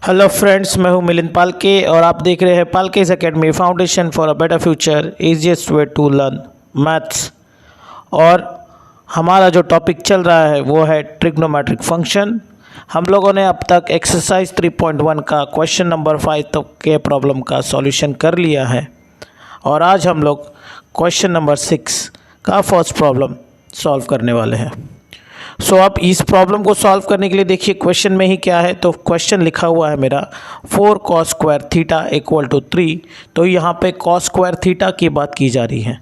Hello friends, मैं हूं मिलिंद पालके और आप देख रहे हैं पालकेज academy foundation for a better future, easiest way to learn maths. और हमारा जो टॉपिक चल रहा है वो है ट्रिग्नोमेट्रिक फंक्शन। हम लोगों ने अब तक एक्सरसाइज 3.1 का क्वेश्चन नंबर 5 तक के प्रॉब्लम का सॉल्यूशन कर लिया है और आज हम लोग क्वेश्चन नंबर 6 का फर्स्ट प्रॉब्लम सॉल्व करने वाले हैं। सो अब इस प्रॉब्लम को सॉल्व करने के लिए देखिए क्वेश्चन में ही क्या है। तो क्वेश्चन लिखा हुआ है मेरा 4 cos square theta equal to 3। तो यहाँ पे cos स्क्वायर थीटा की बात की जा रही है।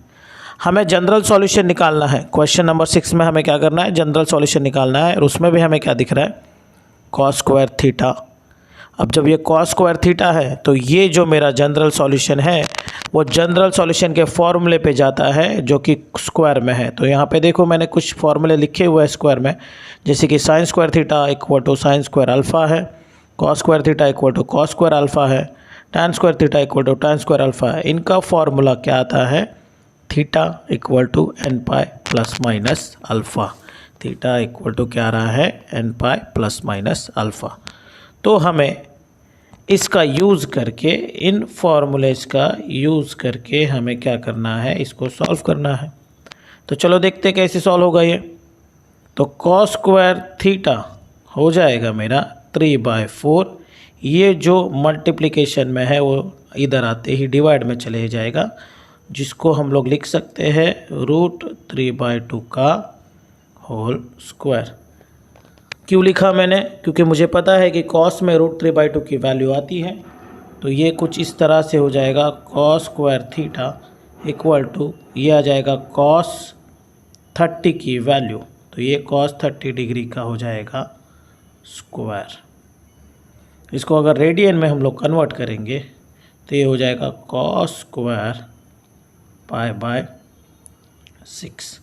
हमें जनरल सॉल्यूशन निकालना है। क्वेश्चन नंबर 6 में हमें क्या करना है, जनरल सॉल्यूशन निकालना है। और उसमें भी हमें क्या दिख रहा है, cos स्क्वायर थीटा। अब जब ये cos स्क्वायर थीटा है तो ये जो मेरा जनरल सॉल्यूशन है वो जनरल सॉल्यूशन के फॉर्मूले पे जाता है जो कि स्क्वायर में है। तो यहाँ पे देखो मैंने कुछ फॉर्मूले लिखे हुए हैं स्क्वायर में, जैसे कि sine square theta equal to sine square alpha है, cos square theta equal to cos square alpha है, tan square theta equal to tan square alpha है। इनका फॉर्मूला क्या आता है, theta equal to n pi plus minus alpha. Theta equal to क्या आ रहा है, n pi plus minus alpha. तो हमें इसका यूज़ करके, इन फॉर्मूलेज का यूज़ करके हमें क्या करना है, इसको सॉल्व करना है। तो चलो देखते हैं कैसे सॉल्व होगा ये। तो cos स्क्वायर थीटा हो जाएगा मेरा 3/4। ये जो मल्टीप्लिकेशन में है वो इधर आते ही डिवाइड में चले जाएगा, जिसको हम लोग लिख सकते हैं √3/2 का होल स्क्वायर। क्यों लिखा मैंने, क्योंकि मुझे पता है कि cos में √3/2 की वैल्यू आती है। तो ये कुछ इस तरह से हो जाएगा, cos square theta equal to ये आ जाएगा cos 30 की वैल्यू। तो ये cos 30 डिग्री का हो जाएगा स्क्वायर। इसको अगर रेडियन में हम लोग कन्वर्ट करेंगे तो ये हो जाएगा cos स्क्वायर π/6,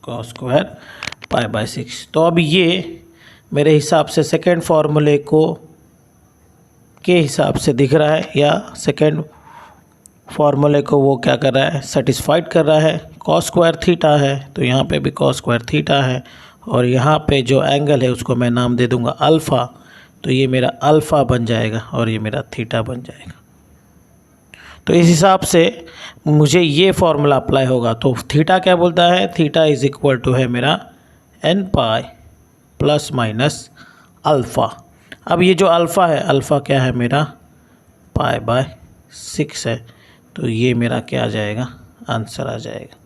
cos स्क्वायर π/6। तो अब ये मेरे हिसाब से सेकेंड फार्मूले के हिसाब से दिख रहा है, या सेकेंड फार्मूले को वो क्या कर रहा है, सेटिस्फाइड कर रहा है। cos स्क्वायर थीटा है तो यहाँ पे भी cos स्क्वायर थीटा है, और यहाँ पे जो एंगल है उसको मैं नाम दे दूँगा अल्फ़ा। तो ये मेरा अल्फ़ा बन जाएगा और ये मेरा थीटा बन जाएगा। तो इस हिसाब से मुझे ये फार्मूला अप्लाई होगा। तो थीटा क्या बोलता है, थीटा इज़ इक्वल टू है मेरा n pi plus minus alpha. अब ये जो अल्फ़ा है, अल्फ़ा क्या है मेरा π/6 है। तो ये मेरा क्या आ जाएगा, आंसर आ जाएगा।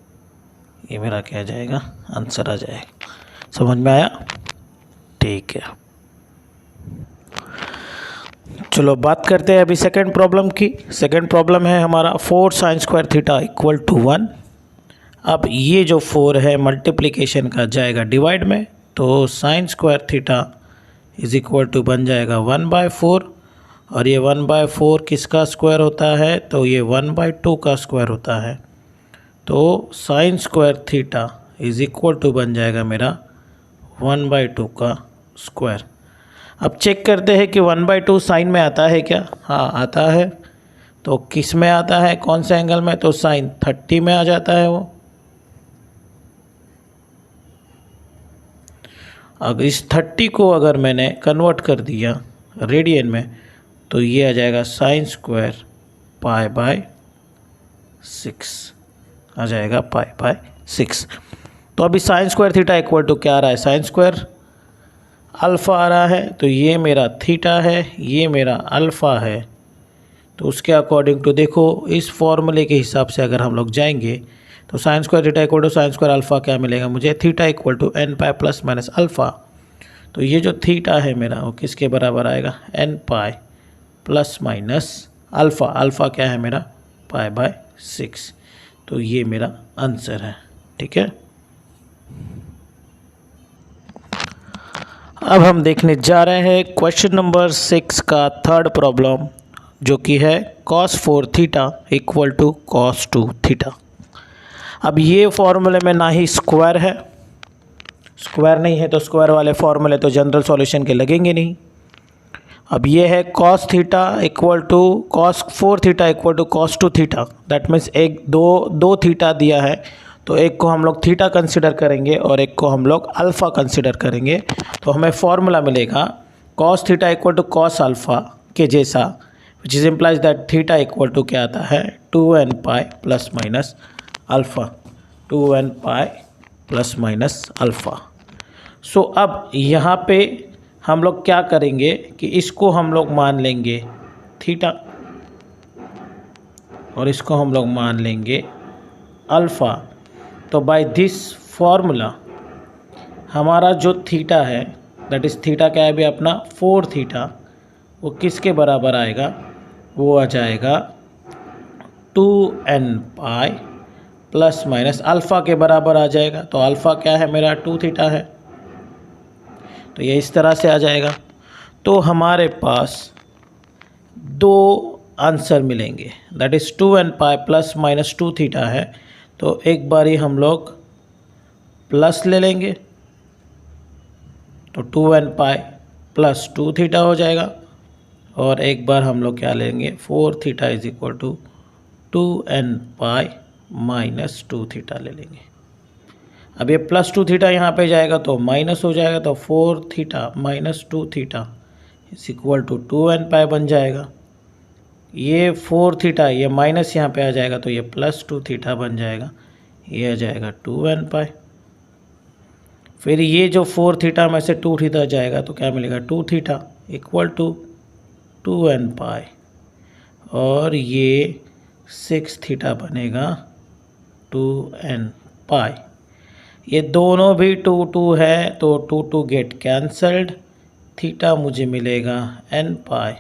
ये मेरा क्या आ जाएगा, आंसर आ जाएगा। समझ में आया? ठीक है, चलो बात करते हैं अभी सेकंड प्रॉब्लम की। सेकंड प्रॉब्लम है हमारा 4 sin square theta equal to 1। अब ये जो 4 है मल्टीप्लिकेशन का जाएगा डिवाइड में, तो sine square theta is equal to बन जाएगा 1/4। और ये 1/4 किसका स्क्वायर होता है, तो ये 1/2 का स्क्वायर होता है। तो sine square theta is equal to बन जाएगा मेरा 1/2 का स्क्वायर। अब चेक करते हैं कि 1/2 साइन में आता है क्या। हाँ आता है। तो किस में आता है, कौन से एंगल में, तो साइन 30 में आ जाता है वो। अगर इस 30 को अगर मैंने कन्वर्ट कर दिया रेडियन में तो ये आ जाएगा साइन स्क्वायर π/6 आ जाएगा, π/6। तो अभी sine square theta equal to क्या आ रहा है, साइन स्क्वायर अल्फ़ा आ रहा है। तो ये मेरा थीटा है, ये मेरा अल्फ़ा है। तो उसके अकॉर्डिंग टू देखो, इस फॉर्मूले के हिसाब से अगर हम लोग जाएंगे तो sine square theta equal to sine square alpha क्या मिलेगा मुझे, theta equal to n pi plus minus alpha. तो ये जो थीटा है मेरा वो किसके बराबर आएगा, n pi plus minus alpha. Alpha क्या है मेरा, π/6। तो ये मेरा आंसर है। ठीक है, अब हम देखने जा रहे हैं क्वेश्चन नंबर 6 का थर्ड प्रॉब्लम, जो कि है cos 4 theta equal to cos 2 theta. अब ये फॉर्मूले में ना ही स्क्वायर है, स्क्वायर नहीं है तो स्क्वायर वाले फॉर्मूले तो जनरल सॉल्यूशन के लगेंगे नहीं। अब ये है cos theta equal to cos 4 theta equal to cos 2 theta. That means एक दो थीटा दिया है, तो एक को हम लोग थीटा कंसिडर करेंगे और एक को हम लोग अल्फ़ा कंसिडर करेंगे। तो हमें फॉर्मूला मिलेगा cos theta equal to cos alpha के जैसा, which is implies that theta equal to क्या आता है 2n pi plus minus alpha, 2n pi plus minus alpha. So अब यहाँ पे हम लोग क्या करेंगे कि इसको हम लोग मान लेंगे थीटा और इसको हम लोग मान लेंगे अल्फ़ा। तो बाय दिस फॉर्मूला हमारा जो थीटा है, दैट इज़ थीटा क्या है अभी अपना 4 थीटा, वो किसके बराबर आएगा, वो आ जाएगा 2n pi plus minus alpha के बराबर आ जाएगा। तो अल्फ़ा क्या है मेरा 2 थीटा है, तो ये इस तरह से आ जाएगा। तो हमारे पास दो आंसर मिलेंगे, that is 2n pi plus minus 2 theta है। तो एक बारी हम लोग प्लस ले लेंगे, तो 2n पाई प्लस 2 थीटा हो जाएगा, और एक बार हम लोग क्या लेंगे 4 theta is equal to 2n pi minus 2 theta ले लेंगे। अब ये प्लस 2 थीटा यहाँ पे जाएगा तो माइनस हो जाएगा, तो 4 theta minus 2 theta is equal to 2n pi बन जाएगा। ये 4 थीटा ये माइनस यहाँ पे आ जाएगा तो ये प्लस 2 थीटा बन जाएगा, ये आ जाएगा 2n पाई। फिर ये जो 4 थीटा में से 2 थीटा जाएगा तो क्या मिलेगा 2 थीटा इक्वल टू 2n पाई, और ये 6 थीटा बनेगा 2n पाई। ये दोनों भी 2 2 है तो 2 2 गेट कैंसल्ड, थीटा मुझे मिलेगा n पाई।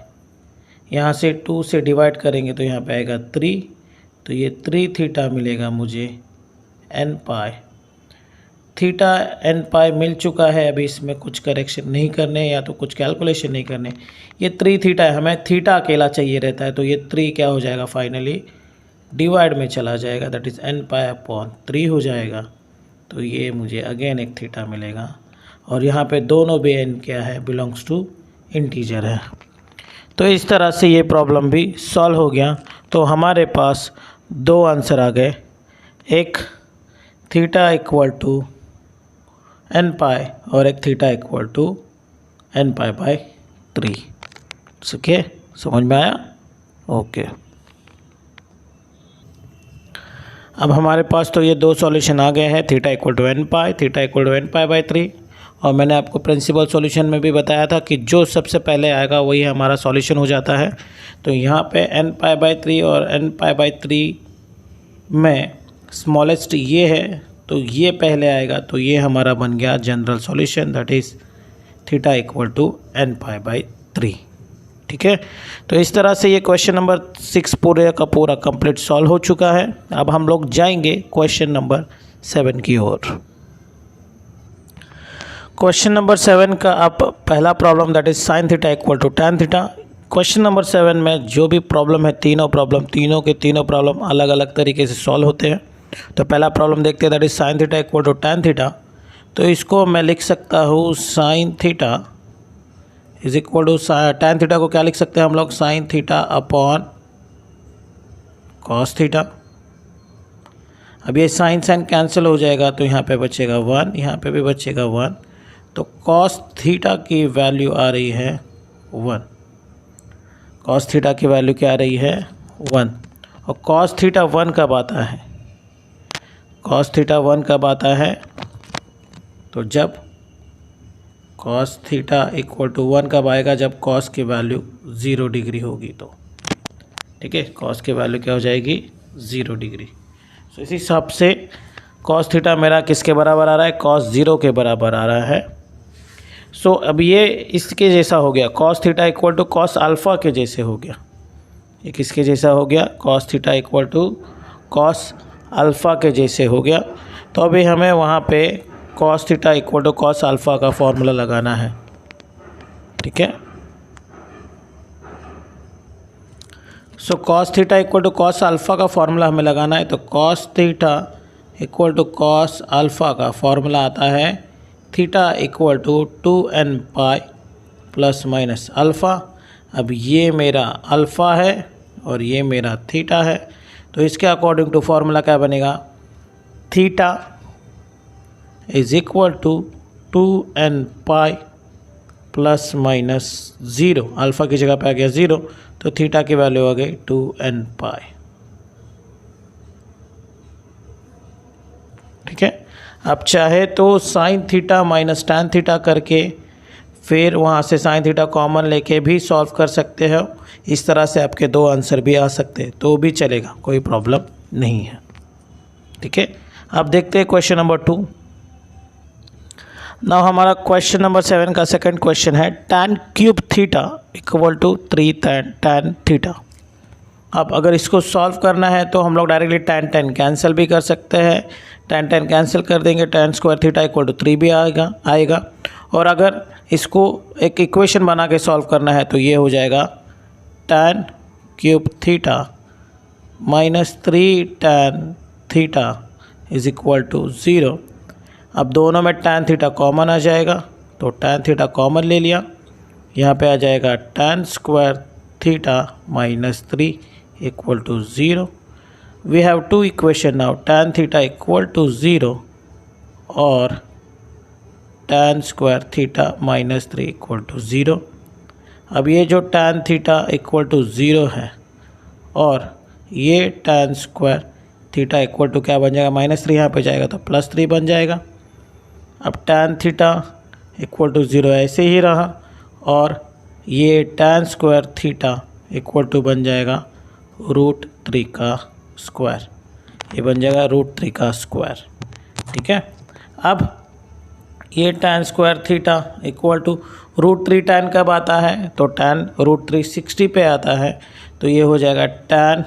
यहाँ से 2 से डिवाइड करेंगे तो यहाँ पे आएगा 3, तो ये 3 थीटा मिलेगा मुझे n pi. Theta n pi मिल चुका है, अभी इसमें कुछ करेक्शन नहीं करने या तो कुछ कैलकुलेशन नहीं करने। ये 3 थीटा है, हमें थीटा अकेला चाहिए रहता है, तो ये 3 क्या हो जाएगा फाइनली डिवाइड में चला जाएगा, that is n pi upon 3 हो जाएगा। तो ये मुझे अगेन एक थीटा मिलेगा, और यहाँ पे दोनों भी n क्या है बिलोंग्स टू इंटीजर है। तो इस तरह से ये प्रॉब्लम भी सॉल्व हो गया। तो हमारे पास दो आंसर आ गए, एक theta equal to n pi और एक theta equal to n pi by 3। ठीक है, समझ में आया? ओके। अब हमारे पास तो ये दो सॉल्यूशन आ गए हैं, theta equal to n pi, theta equal to n pi by 3। और मैंने आपको प्रिंसिपल सॉल्यूशन में भी बताया था कि जो सबसे पहले आएगा वही हमारा सॉल्यूशन हो जाता है। तो यहाँ पे n पाई बाई 3 और n पाई बाई 3 में स्मॉलेस्ट ये है, तो ये पहले आएगा, तो ये हमारा बन गया general solution, that is theta equal to n pi by 3। ठीक है, तो इस तरह से ये क्वेश्चन नंबर 6 पूरे का पूरा कंप्लीट सॉल्व हो चुका है। अब हम लोग जाएंगे क्वेश्चन नंबर 7 की ओर। क्वेश्चन नंबर 7 का आप पहला problem that is sine theta equal to tan theta. Question number 7 में जो भी प्रॉब्लम है तीनों के तीनों प्रॉब्लम अलग अलग तरीके से सॉल्व होते हैं। तो पहला प्रॉब्लम देखते हैं, that is sine theta equal to tan theta. तो इसको मैं लिख सकता हूँ sine theta is equal to tan theta को क्या लिख सकते हैं हम लोग, sine theta upon cos theta. अब ये साइन साइन कैंसिल हो जाएगा तो यहाँ पे बचेगा 1, यहाँ पे भी बचेगा 1। तो कॉस थीटा की वैल्यू आ रही है 1, कॉस थीटा की वैल्यू क्या आ रही है 1। और कॉस थीटा 1 कब आता है, कॉस थीटा 1 कब आता है, तो जब कॉस थीटा इक्वल टू 1 कब आएगा, जब कॉस की वैल्यू 0 डिग्री होगी। तो ठीक है, कॉस की वैल्यू क्या हो जाएगी 0 डिग्री। तो इसी हिसाब से कॉस थीटा मेरा किसके बराबर आ रहा है, कॉस 0 के बराबर आ रहा है। सो अब ये इसके जैसा हो गया, cos theta equal to cos alpha के जैसे हो गया। ये किसके जैसा हो गया, cos theta equal to cos alpha के जैसे हो गया। तो अभी हमें वहाँ पे cos theta equal to cos alpha का फॉर्मूला लगाना है। ठीक है, so cos theta equal to cos alpha का फॉर्मूला हमें लगाना है। तो cos theta equal to cos alpha का फॉर्मूला आता है theta equal to 2n pi plus minus alpha. अब ये मेरा अल्फ़ा है और ये मेरा थीटा है, तो इसके अकॉर्डिंग टू फॉर्मूला क्या बनेगा, theta is equal to 2n pi plus minus 0, alpha की जगह पे आ गया 0, तो थीटा की वैल्यू आ गई 2n पाई। ठीक है, आप चाहे तो sine theta minus tan theta करके फिर वहाँ से साइन थीटा कॉमन लेके भी सॉल्व कर सकते हो। इस तरह से आपके दो आंसर भी आ सकते हैं, तो भी चलेगा, कोई प्रॉब्लम नहीं है। ठीक है, अब देखते हैं क्वेश्चन नंबर 2। नाउ हमारा क्वेश्चन नंबर 7 का सेकंड क्वेश्चन है tan cube theta equal to 3 tan theta. अब अगर इसको सॉल्व करना है तो हम लोग डायरेक्टली tan कैंसिल भी कर सकते हैं। tan कैंसिल कर देंगे, tan square theta equal to 3 भी आएगा। और अगर इसको एक इक्वेशन बना के सॉल्व करना है तो ये हो जाएगा tan cube theta minus 3 tan theta is equal to 0। अब दोनों में tan थीटा कॉमन आ जाएगा, तो tan थीटा कॉमन ले लिया, यहाँ पे आ जाएगा tan square theta minus 3 equal to 0। We have two equation now, tan theta equal to 0 और tan square theta minus 3 equal to 0। अब ये जो tan थीटा इक्वल टू 0 है और ये tan square theta equal to क्या बन जाएगा, -3 यहाँ पे जाएगा तो +3 बन जाएगा। अब tan थीटा इक्वल टू 0 ऐसे ही रहा और ये tan square theta equal to बन जाएगा √3 का स्क्वायर, ये बन जाएगा √3 का स्क्वायर। ठीक है, अब ये tan square theta equal to √3 tan कब आता है, तो tan √3 60 पे आता है, तो ये हो जाएगा tan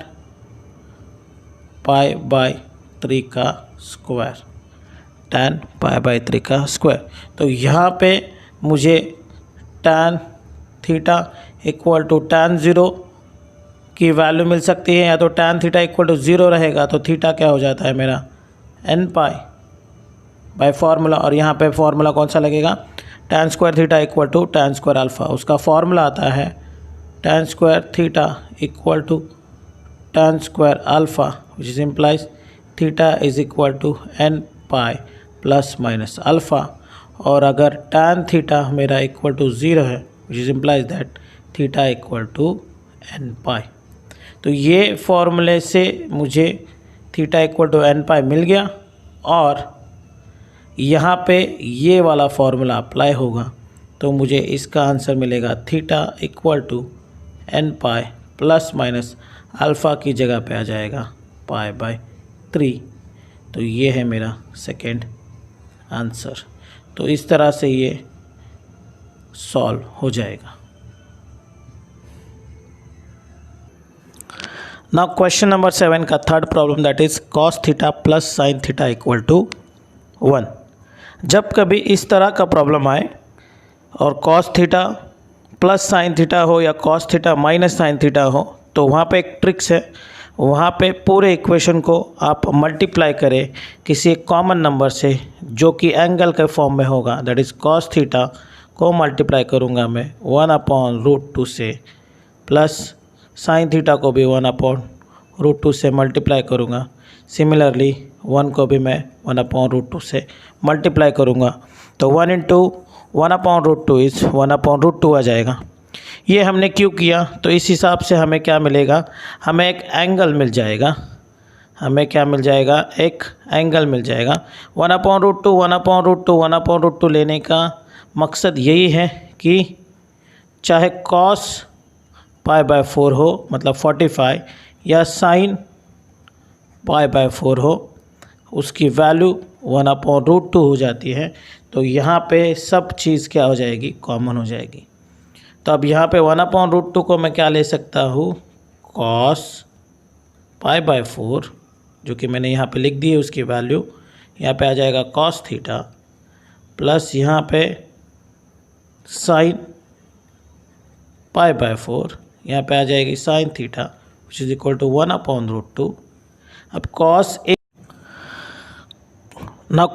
π/3 का स्क्वायर, tan π/3 का स्क्वायर। तो यहाँ पे मुझे tan theta equal to tan 0 की वैल्यू मिल सकती है, या तो tan थीटा इक्वल टू 0 रहेगा तो थीटा क्या हो जाता है मेरा n पाई बाय फार्मूला, और यहाँ पे फार्मूला कौन सा लगेगा, tan square theta equal to tan square alpha. उसका फार्मूला आता है tan square theta equal to tan square alpha which is implies theta is equal to n pi plus minus alpha. और अगर tan थीटा मेरा equal to 0 है which is implies that theta equal to n pi. तो ये फॉर्मूले से मुझे theta equal to n pi मिल गया, और यहाँ पे ये वाला फार्मूला अप्लाई होगा तो मुझे इसका आंसर मिलेगा theta equal to n pi plus minus alpha की जगह पे आ जाएगा π/3। तो ये है मेरा सेकेंड आंसर। तो इस तरह से ये सॉल्व हो जाएगा। नाउ क्वेश्चन नंबर 7 का third problem, that is cos theta plus sine theta equal to 1। जब कभी इस तरह का प्रॉब्लम आए और cos theta plus sine theta हो या cos theta minus sine theta हो, तो वहाँ पे एक ट्रिक्स है, वहाँ पे पूरे इक्वेशन को आप मल्टीप्लाई करें किसी एक कॉमन नंबर से जो कि एंगल के फॉर्म में होगा। दैट इज़ cos थीटा को मल्टीप्लाई करूँगा मैं 1/√2 से, प्लस साइन थीटा को भी 1/√2 से मल्टीप्लाई करूँगा। सिमिलरली 1 को भी मैं 1/√2 से मल्टीप्लाई करूँगा, तो 1 × 1/√2 इज़ 1/√2 आ जाएगा। ये हमने क्यों किया, तो इस हिसाब से हमें क्या मिलेगा, हमें एक एंगल मिल जाएगा, हमें क्या मिल जाएगा, एक एंगल मिल जाएगा। 1/√2 1/√2 1/√2 लेने का मकसद यही है कि चाहे cos π/4 हो मतलब 45 या sin π/4 हो, उसकी वैल्यू 1/√2 हो जाती है। तो यहाँ पे सब चीज़ क्या हो जाएगी, कॉमन हो जाएगी। तो अब यहाँ पे 1/√2 को मैं क्या ले सकता हूँ, cos π/4, जो कि मैंने यहाँ पे लिख दी है उसकी वैल्यू, यहाँ पे आ जाएगा cos थीटा प्लस यहाँ पे sin π/4, यहाँ पे आ जाएगी sin theta which is equal to 1/√2। अब cos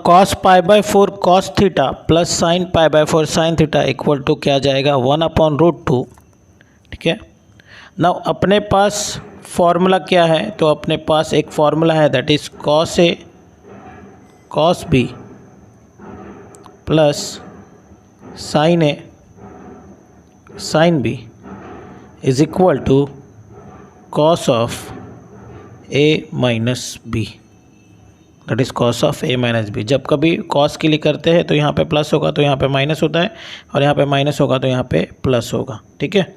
cos π/4 cos theta plus sin π/4 sin theta equal to क्या जाएगा, 1/√2। ठीक है, नाउ अपने पास फॉर्मूला क्या है, तो अपने पास एक फॉर्मूला है that is cos A cos B प्लस sin A sine B is equal to cos of A minus B, that is cos of A minus B. जब कभी कॉस के लिए करते हैं तो यहाँ पे प्लस होगा तो यहाँ पे माइनस होता है, और यहाँ पे माइनस होगा तो यहाँ पे प्लस होगा। ठीक है,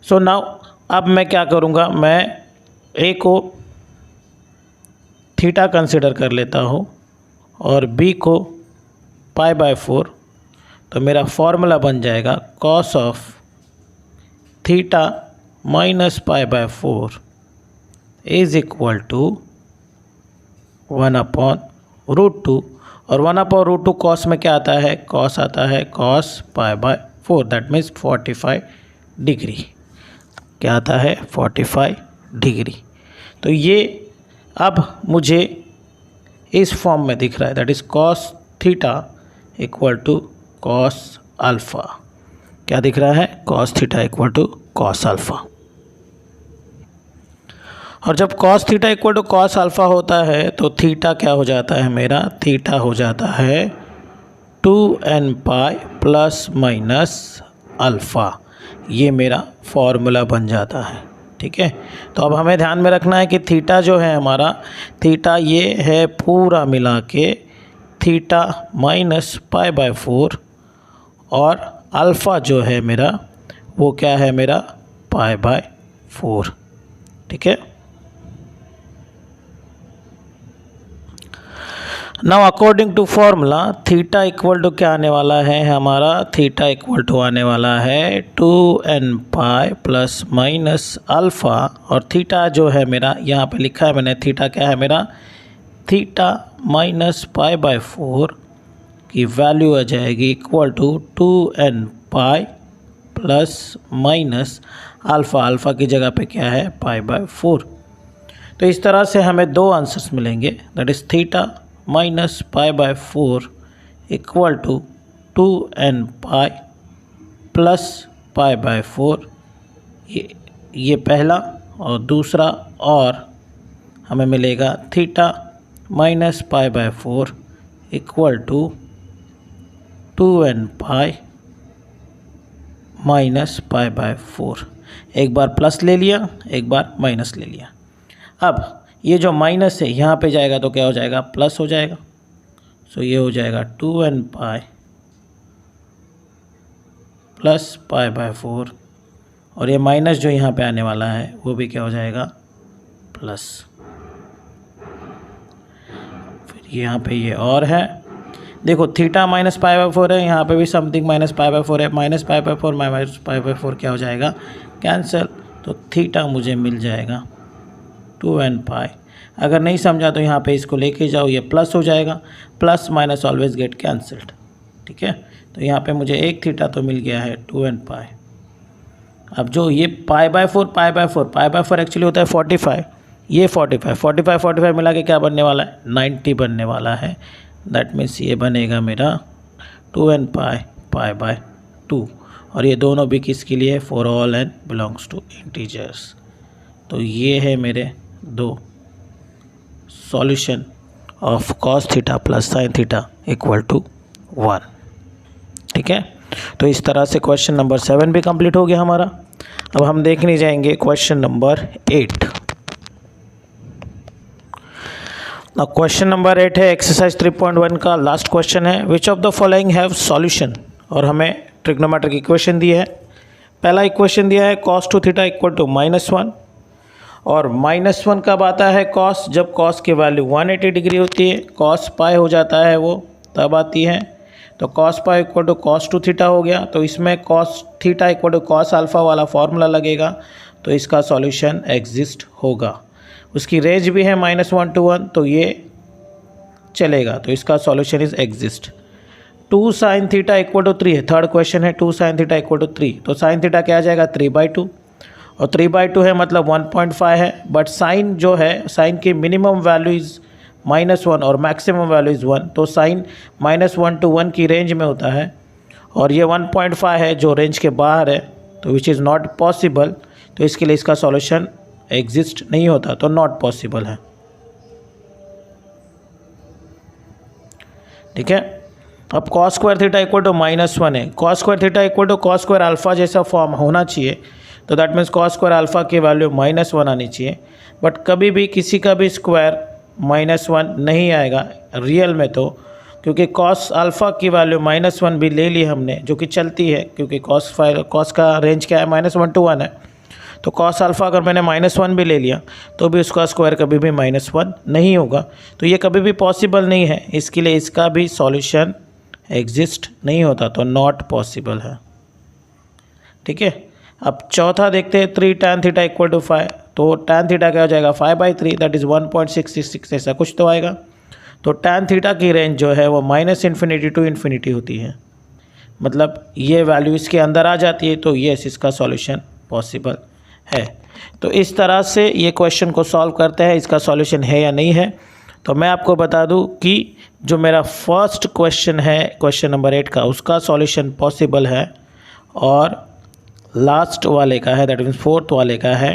सो नाउ अब मैं क्या करूँगा, मैं ए को थीटा कंसिडर कर लेता हूँ और बी को π/4, तो मेरा फॉर्मूला बन जाएगा cos of theta minus π/4 is equal to 1/√2, और 1/√2 कॉस में क्या आता है, कॉस आता है कॉस π/4, दैट मीन्स 45 डिग्री। क्या आता है, 45 डिग्री। तो ये अब मुझे इस फॉर्म में दिख रहा है, that is cos theta equal to cos alpha. क्या दिख रहा है, cos theta equal to cos alpha. और जब cos theta equal to cos alpha होता है तो थीटा क्या हो जाता है मेरा, थीटा हो जाता है 2n प्लस माइनस अल्फ़ा। ये मेरा फॉर्मूला बन जाता है। ठीक है, तो अब हमें ध्यान में रखना है कि थीटा जो है हमारा, थीटा ये है पूरा मिला के थीटा माइनस π/4, और अल्फ़ा जो है मेरा वो क्या है मेरा π/4। ठीक है, now according to formula theta equal to क्या आने वाला है हमारा, थीटा इक्वल टू आने वाला है 2n प्लस माइनस अल्फ़ा, और थीटा जो है मेरा यहाँ पे लिखा है मैंने, थीटा क्या है मेरा, थीटा माइनस π/4 की वैल्यू आ जाएगी equal to 2n plus minus alpha, alpha की जगह पे क्या है π/4। तो इस तरह से हमें दो आंसर्स मिलेंगे, that is theta minus π/4 equal to 2n plus π/4, ये पहला, और दूसरा और हमें मिलेगा theta minus π/4 equal to 2n minus π/4। एक बार प्लस ले लिया, एक बार माइनस ले लिया। अब ये जो माइनस है यहाँ पे जाएगा तो क्या हो जाएगा, प्लस हो जाएगा। सो ये हो जाएगा 2n प्लस π/4, और ये माइनस जो यहाँ पे आने वाला है वो भी क्या हो जाएगा, प्लस। फिर यहाँ पे ये और है, देखो थीटा माइनस π/4 है, यहाँ पे भी समथिंग माइनस π/4 है, माइनस π/4 क्या हो जाएगा, कैंसिल। तो थीटा मुझे मिल जाएगा 2n। अगर नहीं समझा तो यहाँ पे इसको लेके जाओ, ये प्लस हो जाएगा, plus minus always get cancelled. ठीक है, तो यहाँ पे मुझे एक थीटा तो मिल गया है 2n। अब जो ये π/4 एक्चुअली होता है 45, ये 45 मिला के क्या बनने वाला है, 90 बनने वाला है। दैट मीन्स ये बनेगा मेरा 2n π/2, और ये दोनों भी किसके लिए, for all n belongs to integers. तो ये है मेरे दो solution of cos theta plus sine theta equal to 1। ठीक है, तो इस तरह से क्वेश्चन नंबर 7 भी कंप्लीट हो गया हमारा। अब हम देखने जाएंगे क्वेश्चन नंबर 8। क्वेश्चन नंबर 8 है एक्सरसाइज 3.1 का लास्ट क्वेश्चन है, which of the following have solution, और हमें ट्रिग्नोमेट्रिक इक्वेशन दी है। पहला इक्वेशन दिया है cos 2 थीटा इक्वल टू -1, और -1 कब आता है कॉस, जब कॉस की वैल्यू 180 डिग्री होती है, कॉस पाई हो जाता है वो तब आती है। तो cos pi equal to cos 2 theta हो गया, तो इसमें cos theta equal to cos alpha वाला फॉर्मूला लगेगा, तो इसका सॉल्यूशन एग्जिस्ट होगा। उसकी रेंज भी है -1 to 1, तो ये चलेगा, तो इसका solution is exist. 2 sin theta equal to 3 है, थर्ड क्वेश्चन है 2 sin थीटा इक्वल टू 3, तो sin थीटा क्या आ जाएगा 3/2, और 3/2 है मतलब 1.5 है, बट साइन जो है, साइन की मिनिमम वैल्यू इज़ -1 और मैक्सिमम वैल्यू इज़ 1, तो साइन -1 to 1 की रेंज में होता है, और ये 1.5 है जो रेंज के बाहर है, तो विच इज़ नॉट पॉसिबल, तो इसके लिए इसका सॉल्यूशन एग्जिस्ट नहीं होता, तो नॉट पॉसिबल है। ठीक है, अब cos square theta equal to -1 है, cos square theta equal to cos square alpha जैसा फॉर्म होना चाहिए, तो that means cos square alpha की वैल्यू -1 आनी चाहिए। बट कभी भी किसी का भी स्क्वायर -1 नहीं आएगा रियल में, तो क्योंकि कॉस अल्फ़ा की वैल्यू -1 भी ले ली हमने, जो कि चलती है क्योंकि कॉस का रेंज क्या है, -1 to 1 है। तो कॉस अल्फ़ा अगर मैंने -1 भी ले लिया तो भी उसका स्क्वायर कभी भी -1 नहीं होगा, तो ये कभी भी पॉसिबल नहीं है। इसके लिए इसका भी सॉल्यूशन एग्जिस्ट नहीं होता, तो नॉट पॉसिबल है। ठीक है, अब चौथा देखते हैं 3 tan थीटा इक्वल टू 5, तो tan थीटा क्या हो जाएगा 5/3, दैट इज़ 1.666, ऐसा कुछ तो आएगा। तो tan थीटा की रेंज जो है वो -∞ to इन्फिनिटी होती है, मतलब ये वैल्यू इसके अंदर आ जाती है, तो यस इसका सॉल्यूशन पॉसिबल है। तो इस तरह से ये क्वेश्चन को सॉल्व करते हैं, इसका सॉल्यूशन है या नहीं है। तो मैं आपको बता दूं कि जो मेरा फर्स्ट क्वेश्चन है क्वेश्चन नंबर 8 का, उसका सॉल्यूशन पॉसिबल है, और लास्ट वाले का है दैट मीन्स फोर्थ वाले का है,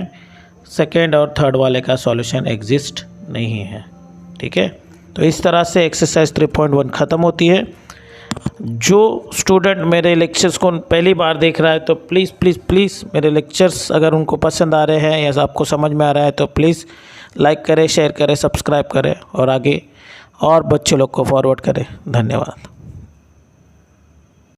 सेकेंड और थर्ड वाले का सॉल्यूशन एग्जिस्ट नहीं है। ठीक है, तो इस तरह से एक्सरसाइज 3.1 ख़त्म होती है। जो स्टूडेंट मेरे लेक्चर्स को पहली बार देख रहा है तो प्लीज़ प्लीज़ प्लीज़ मेरे लेक्चर्स अगर उनको पसंद आ रहे हैं या आपको समझ में आ रहा है तो प्लीज़ लाइक करें, शेयर करें, सब्सक्राइब करें और आगे और बच्चे लोग को फॉरवर्ड करें। धन्यवाद।